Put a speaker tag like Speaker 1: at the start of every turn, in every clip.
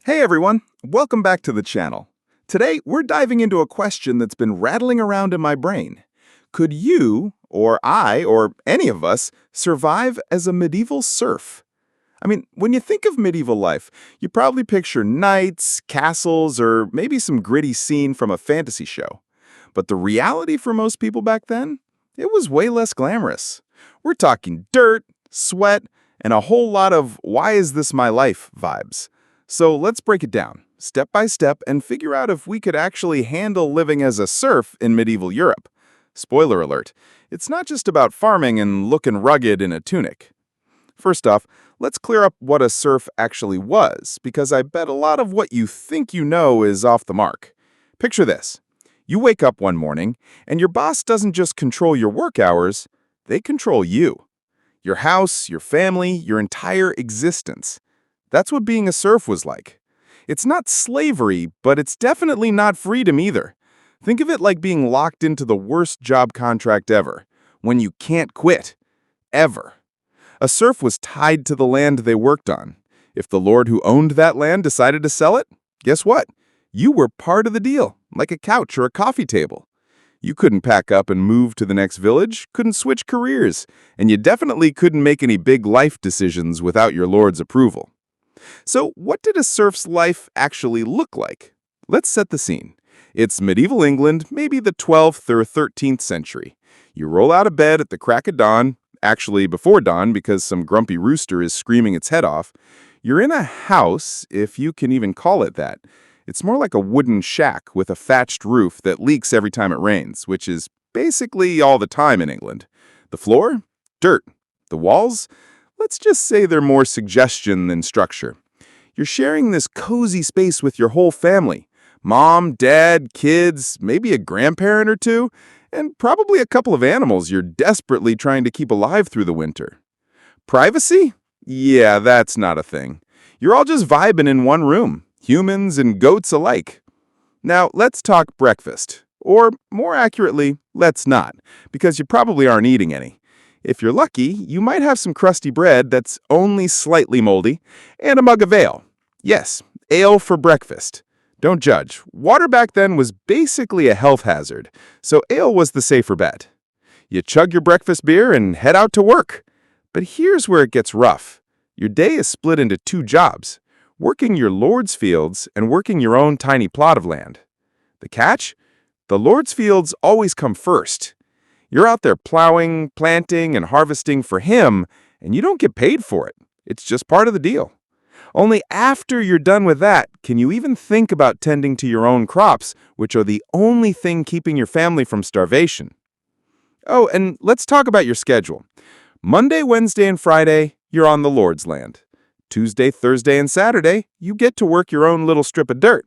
Speaker 1: Hey everyone, welcome back to the channel. Today, we're diving into a question that's been rattling around in my brain. Could you, or I, or any of us, survive as a medieval serf? I mean, when you think of medieval life, you probably picture knights, castles, or maybe some gritty scene from a fantasy show. But the reality for most people back then? It was way less glamorous. We're talking dirt, sweat, and a whole lot of "why is this my life" vibes. So let's break it down, step by step, and figure out if we could actually handle living as a serf in medieval Europe. Spoiler alert, it's not just about farming and looking rugged in a tunic. First off, let's clear up what a serf actually was, because I bet a lot of what you think you know is off the mark. Picture this. You wake up one morning, and your boss doesn't just control your work hours, they control you. Your house, your family, your entire existence. That's what being a serf was like. It's not slavery, but it's definitely not freedom either. Think of it like being locked into the worst job contract ever, when you can't quit. Ever. A serf was tied to the land they worked on. If the lord who owned that land decided to sell it, guess what? You were part of the deal, like a couch or a coffee table. You couldn't pack up and move to the next village, couldn't switch careers, and you definitely couldn't make any big life decisions without your lord's approval. So what did a serf's life actually look like? Let's set the scene. It's medieval England, maybe the 12th or 13th century. You roll out of bed at the crack of dawn, actually before dawn because some grumpy rooster is screaming its head off. You're in a house, if you can even call it that. It's more like a wooden shack with a thatched roof that leaks every time it rains, which is basically all the time in England. The floor? Dirt. The walls? Let's just say they're more suggestion than structure. You're sharing this cozy space with your whole family. Mom, dad, kids, maybe a grandparent or two, and probably a couple of animals you're desperately trying to keep alive through the winter. Privacy? Yeah, that's not a thing. You're all just vibing in one room, humans and goats alike. Now, let's talk breakfast. Or, more accurately, let's not, because you probably aren't eating any. If you're lucky, you might have some crusty bread that's only slightly moldy, and a mug of ale. Yes, ale for breakfast. Don't judge. Water back then was basically a health hazard, so ale was the safer bet. You chug your breakfast beer and head out to work. But here's where it gets rough. Your day is split into two jobs, working your lord's fields and working your own tiny plot of land. The catch? The lord's fields always come first. You're out there plowing, planting, and harvesting for him, and you don't get paid for it. It's just part of the deal. Only after you're done with that can you even think about tending to your own crops, which are the only thing keeping your family from starvation. Oh, and let's talk about your schedule. Monday, Wednesday, and Friday, you're on the Lord's land. Tuesday, Thursday, and Saturday, you get to work your own little strip of dirt.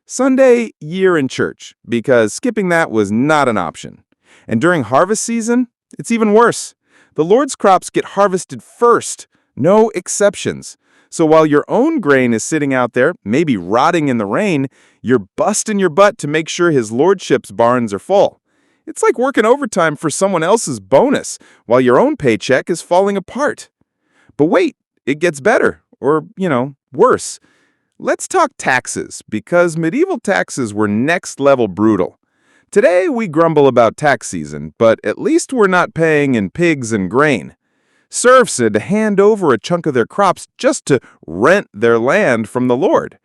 Speaker 1: Sunday, you're in church, because skipping that was not an option. And during harvest season, it's even worse. The Lord's crops get harvested first, no exceptions. So while your own grain is sitting out there, maybe rotting in the rain, you're busting your butt to make sure his lordship's barns are full. It's like working overtime for someone else's bonus, while your own paycheck is falling apart. But wait, it gets better, or, worse. Let's talk taxes, because medieval taxes were next-level brutal. Today, we grumble about tax season, but at least we're not paying in pigs and grain. Serfs had to hand over a chunk of their crops just to rent their land from the lord.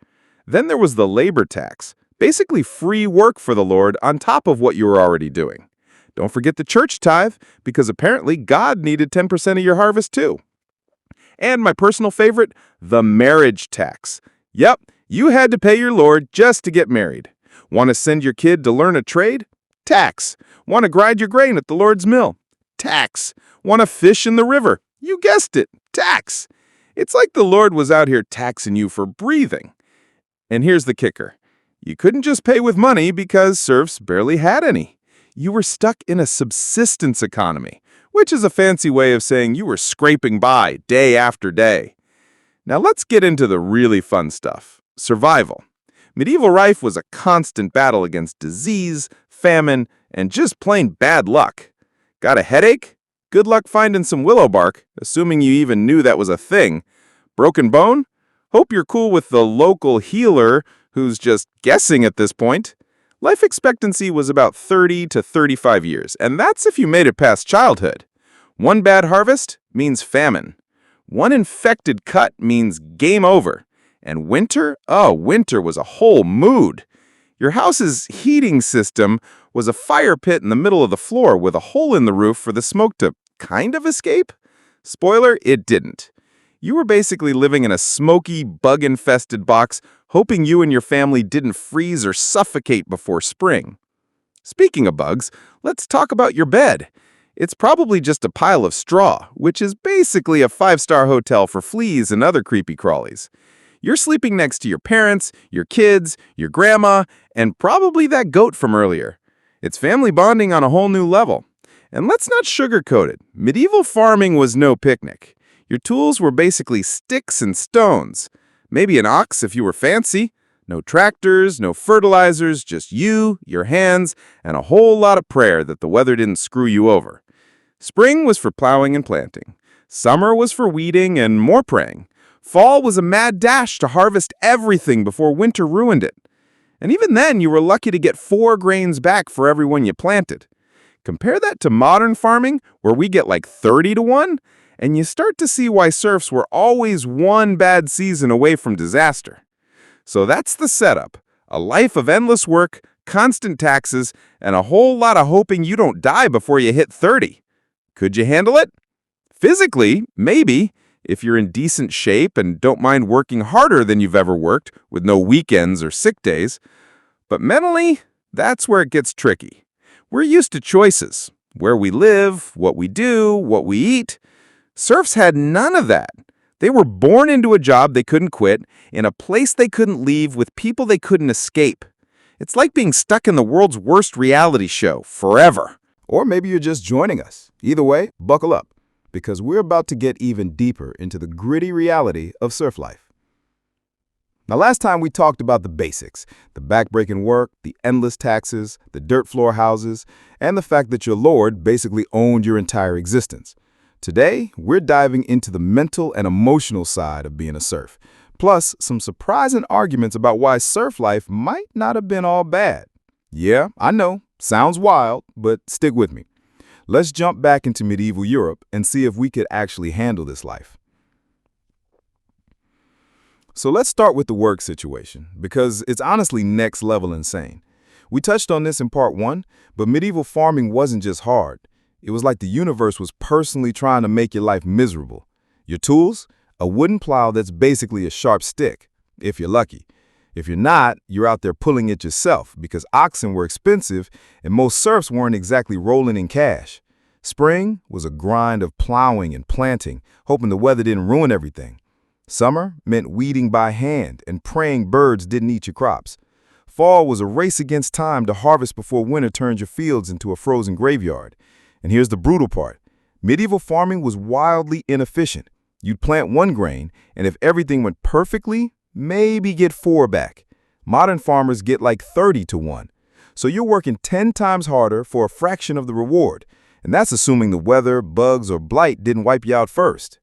Speaker 1: Then there was the labor tax, basically free work for the lord on top of what you were already doing. Don't forget the church tithe, because apparently God needed 10% of your harvest too. And my personal favorite, the marriage tax. Yep, you had to pay your lord just to get married. Want to send your kid to learn a trade? Tax. Want to grind your grain at the Lord's mill? Tax. Want to fish in the river? You guessed it, tax. It's like the Lord was out here taxing you for breathing. And here's the kicker. You couldn't just pay with money because serfs barely had any. You were stuck in a subsistence economy, which is a fancy way of saying you were scraping by day after day. Now let's get into the really fun stuff, survival. Medieval life was a constant battle against disease, famine, and just plain bad luck. Got a headache? Good luck finding some willow bark, assuming you even knew that was a thing. Broken bone? Hope you're cool with the local healer who's just guessing at this point. Life expectancy was about 30 to 35 years, and that's if you made it past childhood. One bad harvest means famine. One infected cut means game over. And winter? Oh, winter was a whole mood. Your house's heating system was a fire pit in the middle of the floor with a hole in the roof for the smoke to kind of escape. Spoiler, it didn't. You were basically living in a smoky, bug-infested box, hoping you and your family didn't freeze or suffocate before spring. Speaking of bugs, let's talk about your bed. It's probably just a pile of straw, which is basically a five-star hotel for fleas and other creepy crawlies. You're sleeping next to your parents, your kids, your grandma, and probably that goat from earlier. It's family bonding on a whole new level. And let's not sugarcoat it. Medieval farming was no picnic. Your tools were basically sticks and stones. Maybe an ox if you were fancy. No tractors, no fertilizers, just you, your hands, and a whole lot of prayer that the weather didn't screw you over. Spring was for plowing and planting. Summer was for weeding and more praying. Fall was a mad dash to harvest everything before winter ruined it. And even then, you were lucky to get 4 grains back for every one you planted. Compare that to modern farming, where we get like 30 to 1, and you start to see why serfs were always one bad season away from disaster. So that's the setup. A life of endless work, constant taxes, and a whole lot of hoping you don't die before you hit 30. Could you handle it? Physically, maybe, if you're in decent shape and don't mind working harder than you've ever worked, with no weekends or sick days. But mentally, that's where it gets tricky. We're used to choices. Where we live, what we do, what we eat. Serfs had none of that. They were born into a job they couldn't quit, in a place they couldn't leave, with people they couldn't escape. It's like being stuck in the world's worst reality show forever.
Speaker 2: Or maybe you're just joining us. Either way, buckle up, because we're about to get even deeper into the gritty reality of serf life. Now, last time we talked about the basics, the backbreaking work, the endless taxes, the dirt floor houses, and the fact that your lord basically owned your entire existence. Today, we're diving into the mental and emotional side of being a serf, plus some surprising arguments about why serf life might not have been all bad. Yeah, I know, sounds wild, but stick with me. Let's jump back into medieval Europe and see if we could actually handle this life. So let's start with the work situation, because it's honestly next level insane. We touched on this in part 1, but medieval farming wasn't just hard. It was like the universe was personally trying to make your life miserable. Your tools? A wooden plow that's basically a sharp stick, if you're lucky. If you're not, you're out there pulling it yourself, because oxen were expensive and most serfs weren't exactly rolling in cash. Spring was a grind of plowing and planting, hoping the weather didn't ruin everything. Summer meant weeding by hand and praying birds didn't eat your crops. Fall was a race against time to harvest before winter turned your fields into a frozen graveyard. And here's the brutal part. Medieval farming was wildly inefficient. You'd plant 1 grain, and if everything went perfectly, maybe get 4 back. Modern farmers get like 30 to 1. So you're working 10 times harder for a fraction of the reward. And that's assuming the weather, bugs, or blight didn't wipe you out first.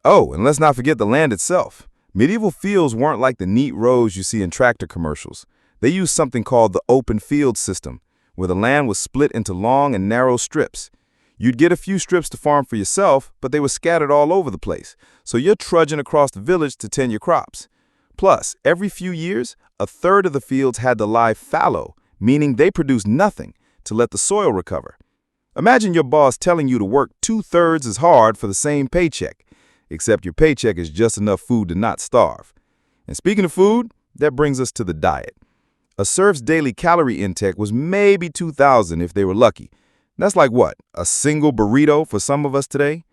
Speaker 2: Oh, and let's not forget the land itself. Medieval fields weren't like the neat rows you see in tractor commercials. They used something called the open field system, where the land was split into long and narrow strips. You'd get a few strips to farm for yourself, but they were scattered all over the place, so you're trudging across the village to tend your crops. Plus, every few years, a third of the fields had to lie fallow, meaning they produced nothing, to let the soil recover. Imagine your boss telling you to work 2/3 as hard for the same paycheck, except your paycheck is just enough food to not starve. And speaking of food, that brings us to the diet. A serf's daily calorie intake was maybe 2,000 if they were lucky. That's like what, a single burrito for some of us today?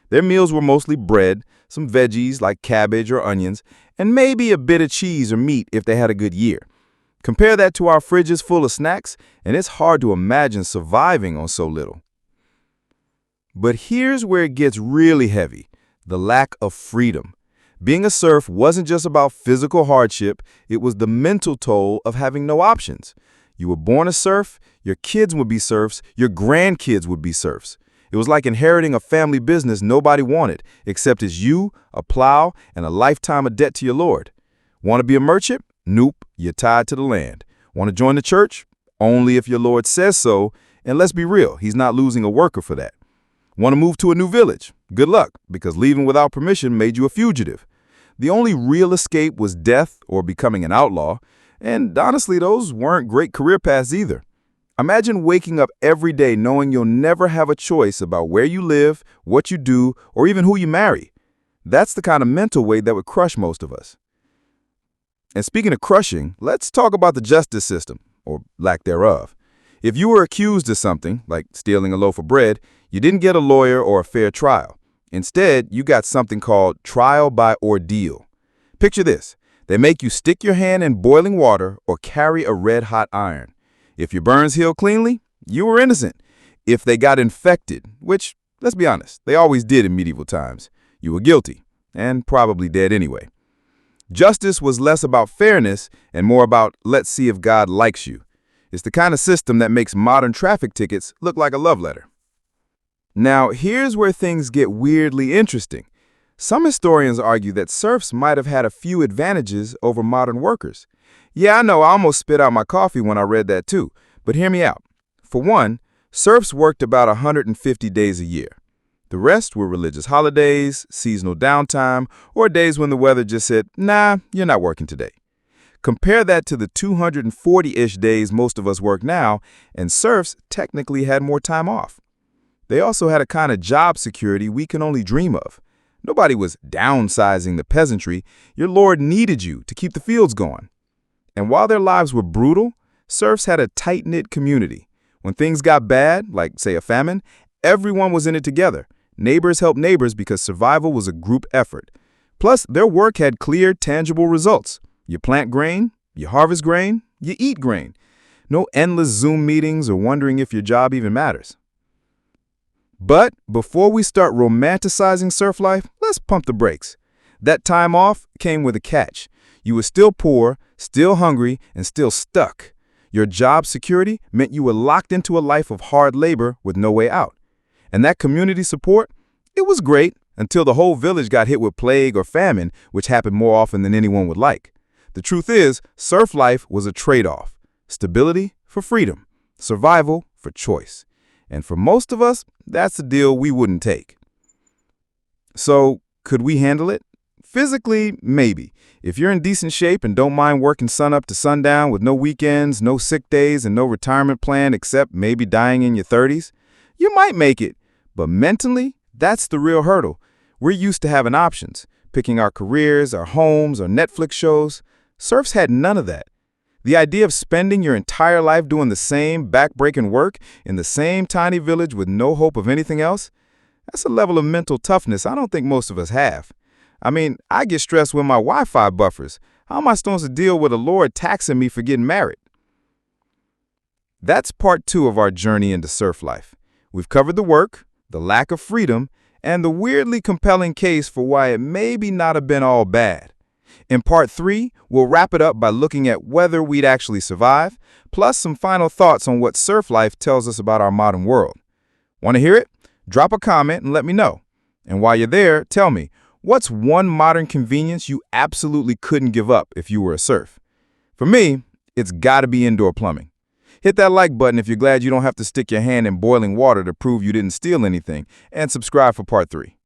Speaker 2: Their meals were mostly bread, some veggies like cabbage or onions, and maybe a bit of cheese or meat if they had a good year. Compare that to our fridges full of snacks, and it's hard to imagine surviving on so little. But here's where it gets really heavy, the lack of freedom. Being a serf wasn't just about physical hardship, it was the mental toll of having no options. You were born a serf, your kids would be serfs, your grandkids would be serfs. It was like inheriting a family business nobody wanted, except it's you, a plow, and a lifetime of debt to your Lord. Want to be a merchant? Nope, you're tied to the land. Want to join the church? Only if your Lord says so, and let's be real, he's not losing a worker for that. Want to move to a new village? Good luck, because leaving without permission made you a fugitive. The only real escape was death or becoming an outlaw, and honestly, those weren't great career paths either. Imagine waking up every day knowing you'll never have a choice about where you live, what you do, or even who you marry. That's the kind of mental weight that would crush most of us. And speaking of crushing, let's talk about the justice system, or lack thereof. If you were accused of something, like stealing a loaf of bread, you didn't get a lawyer or a fair trial. Instead, you got something called trial by ordeal. Picture this. They make you stick your hand in boiling water or carry a red-hot iron. If your burns healed cleanly, you were innocent. If they got infected, which, let's be honest, they always did in medieval times, you were guilty, and probably dead anyway. Justice was less about fairness and more about let's see if God likes you. It's the kind of system that makes modern traffic tickets look like a love letter. Now, here's where things get weirdly interesting. Some historians argue that serfs might have had a few advantages over modern workers. Yeah, I know, I almost spit out my coffee when I read that too, but hear me out. For one, serfs worked about 150 days a year. The rest were religious holidays, seasonal downtime, or days when the weather just said, nah, you're not working today. Compare that to the 240-ish days most of us work now, and serfs technically had more time off. They also had a kind of job security we can only dream of. Nobody was downsizing the peasantry. Your lord needed you to keep the fields going. And while their lives were brutal, serfs had a tight-knit community. When things got bad, like, say, a famine, everyone was in it together. Neighbors helped neighbors because survival was a group effort. Plus, their work had clear, tangible results. You plant grain, you harvest grain, you eat grain. No endless Zoom meetings or wondering if your job even matters. But before we start romanticizing serf life, let's pump the brakes. That time off came with a catch. You were still poor, still hungry, and still stuck. Your job security meant you were locked into a life of hard labor with no way out. And that community support, it was great until the whole village got hit with plague or famine, which happened more often than anyone would like. The truth is, serf life was a trade-off. Stability for freedom, survival for choice. And for most of us, that's a deal we wouldn't take. So, could we handle it? Physically, maybe. If you're in decent shape and don't mind working sun up to sundown with no weekends, no sick days, and no retirement plan except maybe dying in your 30s, you might make it. But mentally, that's the real hurdle. We're used to having options, picking our careers, our homes, our Netflix shows. Serfs had none of that. The idea of spending your entire life doing the same backbreaking work in the same tiny village with no hope of anything else, that's a level of mental toughness I don't think most of us have. I mean, I get stressed when my Wi-Fi buffers. How am I supposed to deal with a lord taxing me for getting married? That's part 2 of our journey into serf life. We've covered the work, the lack of freedom, and the weirdly compelling case for why it maybe not have been all bad. In part 3, we'll wrap it up by looking at whether we'd actually survive, plus some final thoughts on what serf life tells us about our modern world. Want to hear it? Drop a comment and let me know. And while you're there, tell me, what's one modern convenience you absolutely couldn't give up if you were a serf? For me, it's got to be indoor plumbing. Hit that like button if you're glad you don't have to stick your hand in boiling water to prove you didn't steal anything, and subscribe for part 3.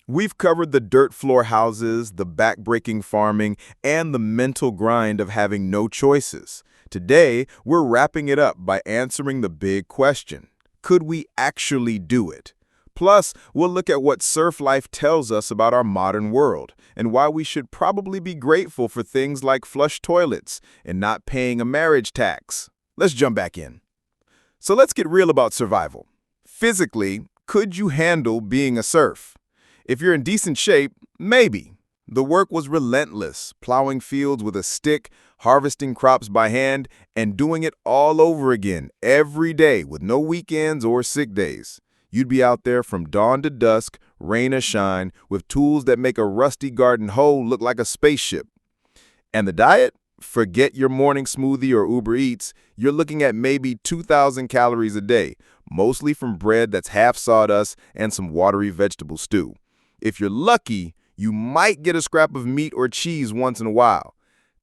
Speaker 2: We've covered the dirt floor houses, the backbreaking farming, and the mental grind of having no choices. Today, we're wrapping it up by answering the big question: could we actually do it? Plus, we'll look at what serf life tells us about our modern world and why we should probably be grateful for things like flush toilets and not paying a marriage tax. Let's jump back in. So let's get real about survival. Physically, could you handle being a serf? If you're in decent shape, maybe. The work was relentless, plowing fields with a stick, harvesting crops by hand, and doing it all over again every day with no weekends or sick days. You'd be out there from dawn to dusk, rain or shine, with tools that make a rusty garden hoe look like a spaceship. And the diet? forget your morning smoothie or Uber Eats, you're looking at maybe 2,000 calories a day, mostly from bread that's half sawdust and some watery vegetable stew. If you're lucky, you might get a scrap of meat or cheese once in a while.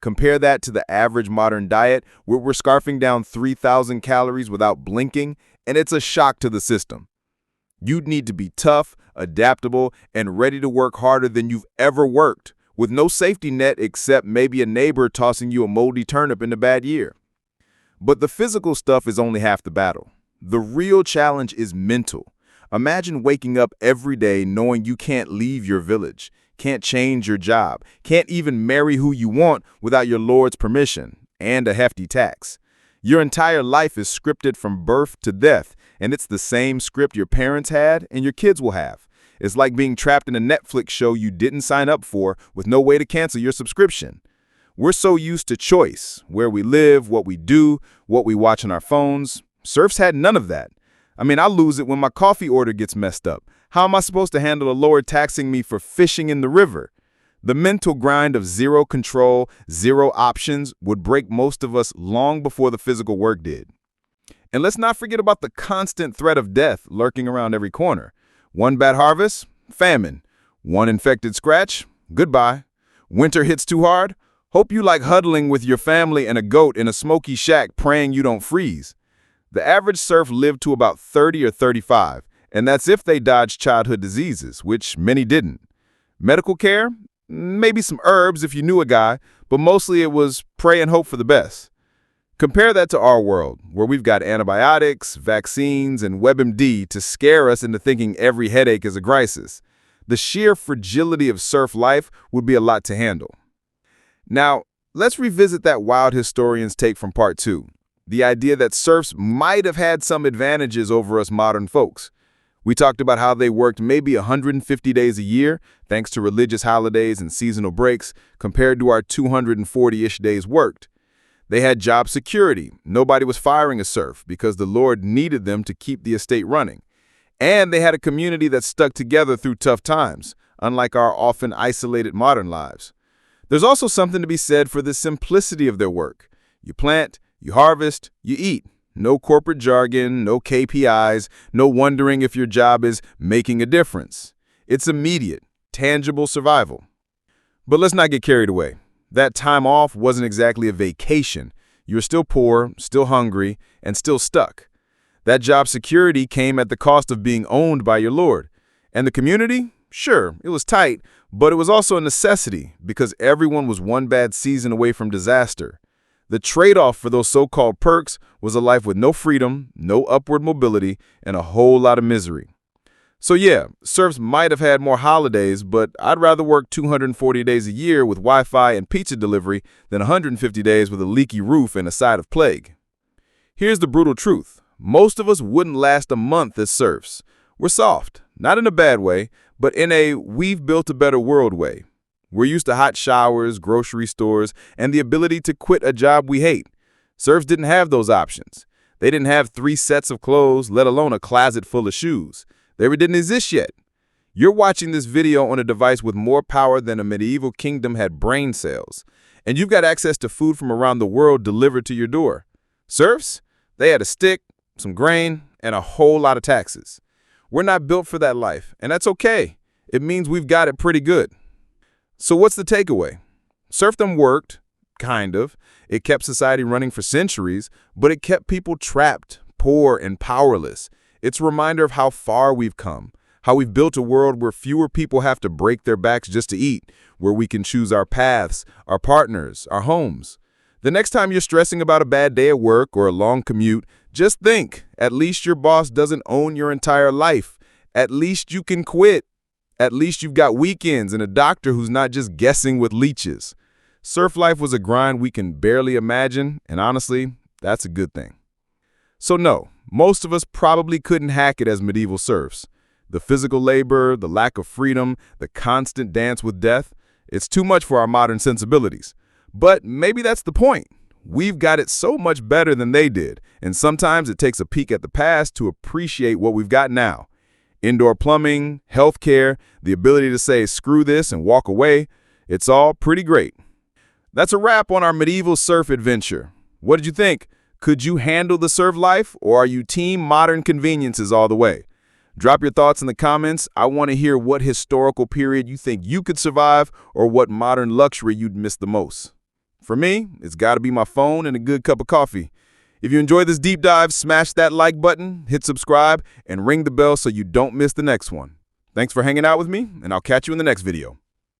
Speaker 2: Compare that to the average modern diet, where we're scarfing down 3,000 calories without blinking, and it's a shock to the system. You'd need to be tough, adaptable, and ready to work harder than you've ever worked, with no safety net except maybe a neighbor tossing you a moldy turnip in a bad year. But the physical stuff is only half the battle. The real challenge is mental. Imagine waking up every day knowing you can't leave your village, can't change your job, can't even marry who you want without your lord's permission and a hefty tax. Your entire life is scripted from birth to death, and it's the same script your parents had and your kids will have. It's like being trapped in a Netflix show you didn't sign up for with no way to cancel your subscription. We're so used to choice, where we live, what we do, what we watch on our phones. Serfs had none of that. I mean, I lose it when my coffee order gets messed up. How am I supposed to handle a lord taxing me for fishing in the river? The mental grind of zero control, zero options would break most of us long before the physical work did. And let's not forget about the constant threat of death lurking around every corner. One bad harvest, famine. One infected scratch, goodbye. Winter hits too hard, hope you like huddling with your family and a goat in a smoky shack praying you don't freeze. The average serf lived to about 30 or 35, and that's if they dodged childhood diseases, which many didn't. Medical care? Maybe some herbs if you knew a guy, but mostly it was pray and hope for the best. Compare that to our world, where we've got antibiotics, vaccines, and WebMD to scare us into thinking every headache is a crisis. The sheer fragility of serf life would be a lot to handle. Now, let's revisit that wild historian's take from part 2. The idea that serfs might have had some advantages over us modern folks. We talked about how they worked maybe 150 days a year, thanks to religious holidays and seasonal breaks, compared to our 240-ish days worked. They had job security. Nobody was firing a serf because the Lord needed them to keep the estate running. And they had a community that stuck together through tough times, unlike our often isolated modern lives. There's also something to be said for the simplicity of their work. You plant, you harvest, you eat. No corporate jargon, no KPIs, no wondering if your job is making a difference. It's immediate, tangible survival. But let's not get carried away. That time off wasn't exactly a vacation. You were still poor, still hungry, and still stuck. That job security came at the cost of being owned by your lord. And the community? Sure, it was tight, but it was also a necessity because everyone was one bad season away from disaster. The trade-off for those so-called perks was a life with no freedom, no upward mobility, and a whole lot of misery. So yeah, serfs might have had more holidays, but I'd rather work 240 days a year with Wi-Fi and pizza delivery than 150 days with a leaky roof and a side of plague. Here's the brutal truth. Most of us wouldn't last a month as serfs. We're soft, not in a bad way, but in a we've built a better world way. We're used to hot showers, grocery stores, and the ability to quit a job we hate. Serfs didn't have those options. They didn't have 3 sets of clothes, let alone a closet full of shoes. They didn't exist yet. You're watching this video on a device with more power than a medieval kingdom had brain cells, and you've got access to food from around the world delivered to your door. Serfs? They had a stick, some grain, and a whole lot of taxes. We're not built for that life, and that's okay. It means we've got it pretty good. So what's the takeaway? Serfdom worked, kind of. It kept society running for centuries, but it kept people trapped, poor, and powerless. It's a reminder of how far we've come, how we've built a world where fewer people have to break their backs just to eat, where we can choose our paths, our partners, our homes. The next time you're stressing about a bad day at work or a long commute, just think, at least your boss doesn't own your entire life. At least you can quit. At least you've got weekends and a doctor who's not just guessing with leeches. Serf life was a grind we can barely imagine, and honestly, that's a good thing. So no, most of us probably couldn't hack it as medieval serfs. The physical labor, the lack of freedom, the constant dance with death, it's too much for our modern sensibilities. But maybe that's the point. We've got it so much better than they did, and sometimes it takes a peek at the past to appreciate what we've got now. Indoor plumbing, healthcare, the ability to say screw this and walk away, it's all pretty great. That's a wrap on our medieval serf adventure. What did you think? Could you handle the serf life, or are you team modern conveniences all the way? Drop your thoughts in the comments. I want to hear what historical period you think you could survive or what modern luxury you'd miss the most. For me, it's got to be my phone and a good cup of coffee. If you enjoyed this deep dive, smash that like button, hit subscribe, and ring the bell so you don't miss the next one. Thanks for hanging out with me, and I'll catch you in the next video.